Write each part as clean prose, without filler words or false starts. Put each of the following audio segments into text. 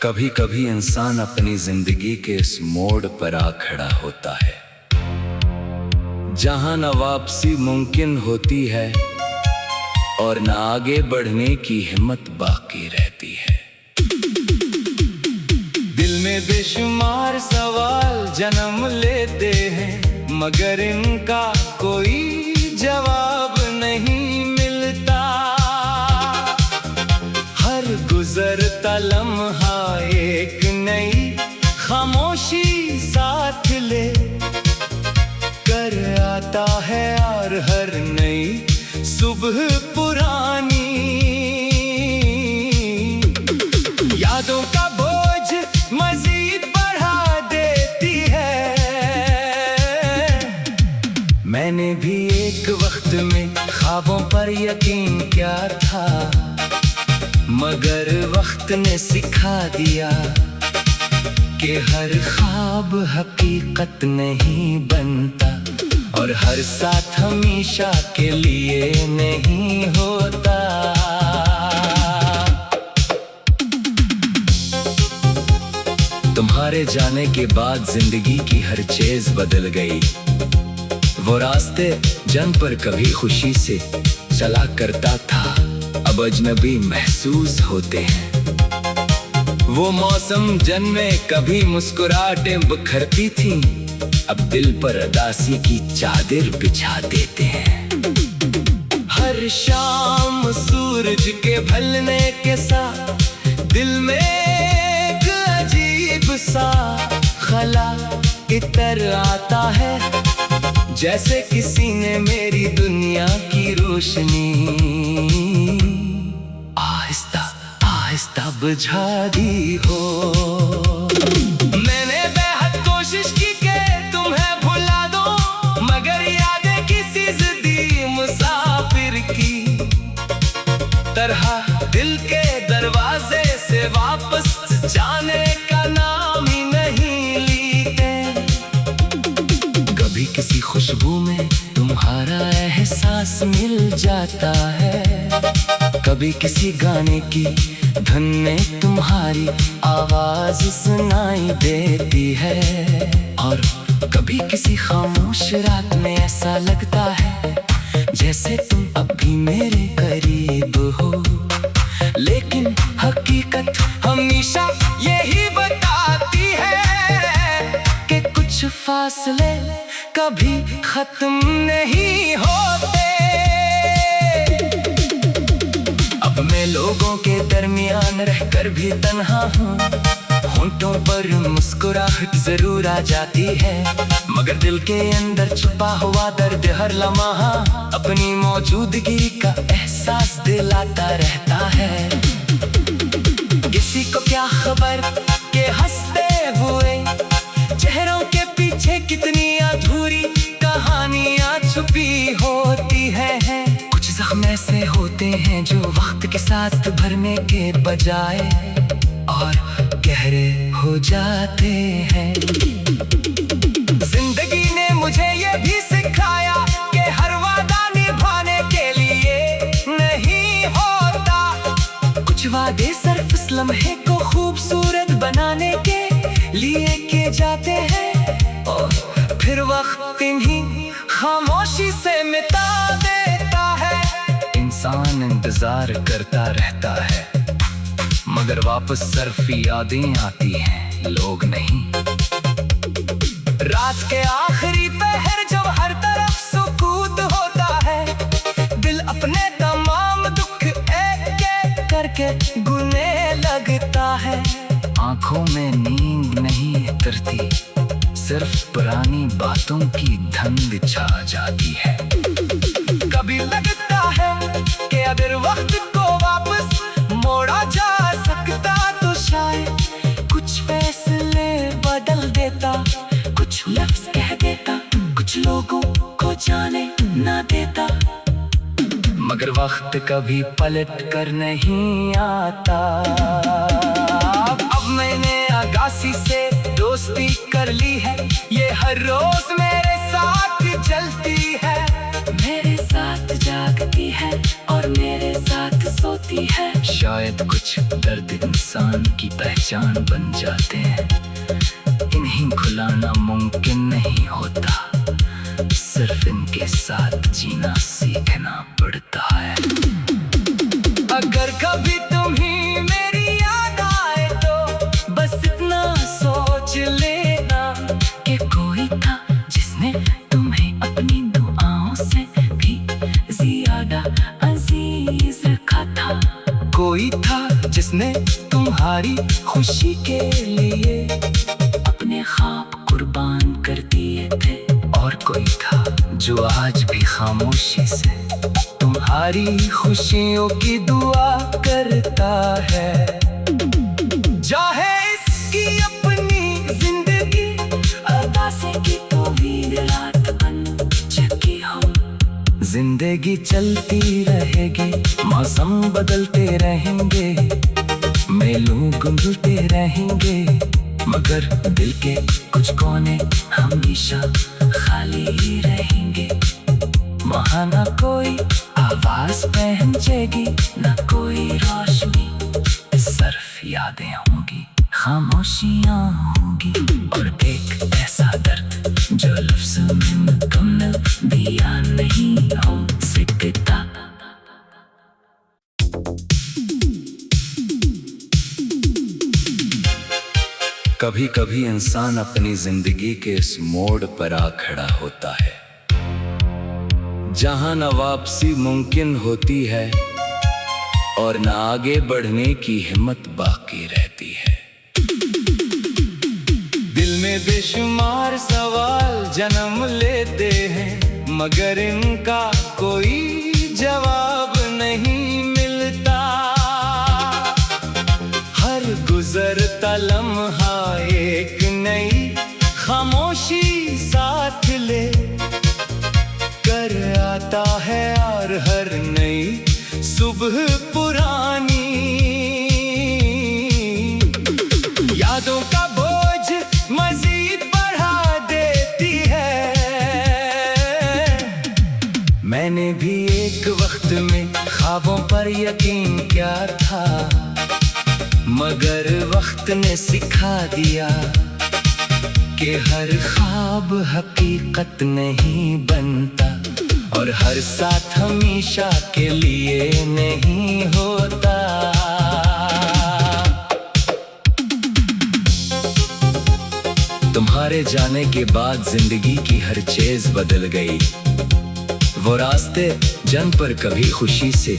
कभी कभी इंसान अपनी जिंदगी के इस मोड़ पर आ खड़ा होता है जहां न वापसी मुमकिन होती है और न आगे बढ़ने की हिम्मत बाकी रहती है। दिल में बेशुमार सवाल जन्म लेते हैं मगर इनका कोई जवाब नहीं मिलता। हर गुजरता लम्हा एक नई खामोशी साथ ले कर आता है और हर नई सुबह पुरानी यादों का बोझ मजीद बढ़ा देती है। मैंने भी एक वक्त में ख्वाबों पर यकीन किया था मगर वक्त ने सिखा दिया कि हर ख्वाब हकीकत नहीं बनता और हर साथ हमेशा के लिए नहीं होता। तुम्हारे जाने के बाद जिंदगी की हर चीज बदल गई। वो रास्ते जन पर कभी खुशी से चला करता था अब अजनबी महसूस होते हैं। वो मौसम जन में कभी मुस्कुराहटें बिखरती थी अब दिल पर उदासी की चादर बिछा देते हैं। हर शाम सूरज के ढलने के साथ दिल में एक अजीब सा खला इतर आता है जैसे किसी ने मेरी दुनिया की रोशनी आहिस्ता आहिस्ता बुझा दी हो। मैंने बेहद कोशिश की कि तुम्हें भुला दो मगर यादें किसी जिद्दी मुसाफिर की तरह दिल के दरवाजे से वापस जाने का नाम ही नहीं लेते। कभी किसी खुशबू में तुम्हारा एहसास मिल जाता है कभी किसी गाने की धुन में तुम्हारी आवाज सुनाई देती है और कभी किसी खामोश रात में ऐसा लगता है जैसे तुम अभी मेरे करीब हो। लेकिन हकीकत हमेशा यही बताती है कि कुछ फासले कभी खत्म नहीं होते। अब मैं लोगों के दरमियान रहकर भी तन्हा हूँ। होंठों पर मुस्कुराहट जरूर आ जाती है मगर दिल के अंदर छुपा हुआ दर्द हर लम्हा अपनी मौजूदगी का एहसास दिलाता रहता है। किसी को क्या खबर के हंसते हुए चेहरों के पीछे कितनी अधूरी कहानियां छुपी होती हैं। कुछ जख्म ऐसे होते हैं जो वक्त के साथ भरने के बजाय और गहरे हो जाते हैं। जिंदगी ने मुझे ये भी सिखाया कि हर वादा निभाने के लिए नहीं होता। कुछ वादे सिर्फ इस लम्हे को खूबसूरत बनाने के लिए किए जाते हैं और फिर वक्त इन्हीं खामोशी से मिटा देता है। इंसान इंतजार करता रहता है मगर वापस सिर्फ यादें आती हैं लोग नहीं। रात के आखिरी पहर जब हर तरफ सुकूत होता है दिल अपने तमाम दुख एक एक करके गुने लगता है। आंखों में नींद नहीं उतरती सिर्फ पुरानी बातों की धुंध छा जाती है। कभी लगता है कि अगर वक्त को वापस मोड़ा जा सकता तो शायद कुछ फैसले बदल देता कुछ लफ्ज कह देता कुछ लोगों को जाने ना देता मगर वक्त कभी पलट कर नहीं आता। अब मैंने आगासी से दोस्ती कर ली है ये हर रोज मेरे साथ चलती है मेरे साथ जागती है और होती है। शायद कुछ दर्द इंसान की पहचान बन जाते हैं, इन्हें भुलाना मुमकिन नहीं होता, सिर्फ इनके साथ जीना सीखना पड़ता है। अगर कभी तुम्हें मेरी याद आए तो बस इतना सोच लेना कि कोई था जिसने तुम्हें अपनी दुआओं से भी ज्यादा अजीज रखा था। कोई था जिसने तुम्हारी खुशी के लिए अपने ख्वाब कुर्बान कर दिए थे। और कोई था जो आज भी खामोशी से तुम्हारी खुशियों की दुआ करता है। चाहे इसकी अपनी जिंदगी अरदासे की तो वीर रात बन चुकी हो। जिंदगी चलती रहेगी, मौसम बदलते रहेंगे, मेलों गुंजते रहेंगे, मगर दिल के कुछ कोने हमेशा खाली ही रहेंगे। वहाँ न कोई आवाज पहुंचेगी, न कोई रोशनी, सिर्फ यादें होंगी, खामोशियां होंगी और एक ऐसा दर्द जो लफ्ज़ में मुकम्मल दिया नहीं हो सकता। कभी कभी इंसान अपनी जिंदगी के इस मोड़ पर आ खड़ा होता है जहां न वापसी मुमकिन होती है और न आगे बढ़ने की हिम्मत बाकी रहती है। दिल में बेशुमार सवाल जन्म लेते हैं, मगर इनका कोई जवाब नहीं मिलता। हर गुजरता लम्हा एक नई खामोशी साथ ले कर आता है और हर नई सुबह पुरानी यादों का बोझ मजीद बढ़ा देती है। मैंने भी एक वक्त में ख्वाबों पर यकीन किया था, मगर वक्त ने सिखा दिया कि हर ख्वाब हकीकत नहीं बनता और हर साथ हमेशा के लिए नहीं होता। तुम्हारे जाने के बाद जिंदगी की हर चीज बदल गई। वो रास्ते जन पर कभी खुशी से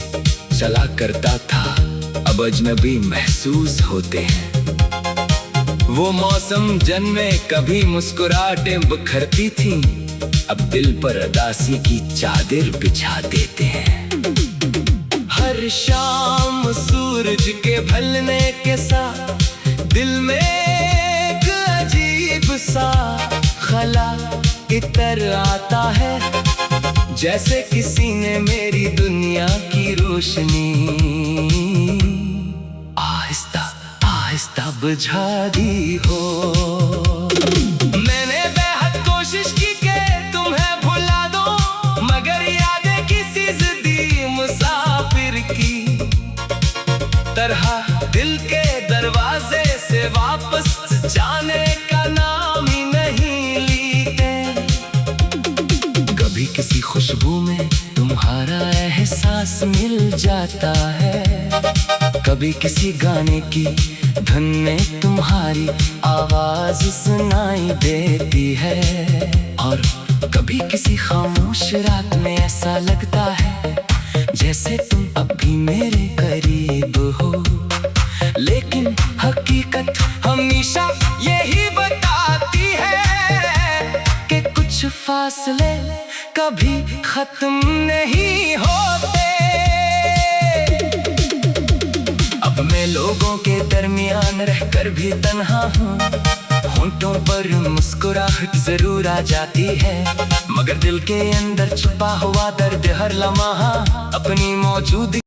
चला करता था, अब अजनबी महसूस होते हैं। वो मौसम जन में कभी मुस्कुराहटें बिखरती थी, अब दिल पर उदासी की चादर बिछा देते हैं। हर शाम सूरज के ढलने के साथ दिल में एक अजीब सा ख्याल इतर आता है, जैसे किसी ने मेरी दुनिया की रोशनी आहिस्ता आहिस्ता बुझा दी हो। मैंने बेहद कोशिश की कि तुम्हें भुला दो, मगर यादें किसी जिद्दी मुसाफिर की तरह दिल के दरवाजे से वापस जाने का नाम ही नहीं लेते। कभी किसी खुशबू में तुम्हारा एहसास मिल जाता है, कभी किसी गाने की धुन में तुम्हारी आवाज सुनाई देती है, और कभी किसी खामोश रात में ऐसा लगता है जैसे तुम अभी मेरे करीब हो। लेकिन हकीकत हमेशा यही बताती है कि कुछ फासले कभी खत्म नहीं होते। अब मैं लोगों के दरमियान रहकर भी तन्हा हूँ, होंठों पर मुस्कुराहट जरूर आ जाती है, मगर दिल के अंदर छुपा हुआ दर्द हर लम्हा अपनी मौजूदगी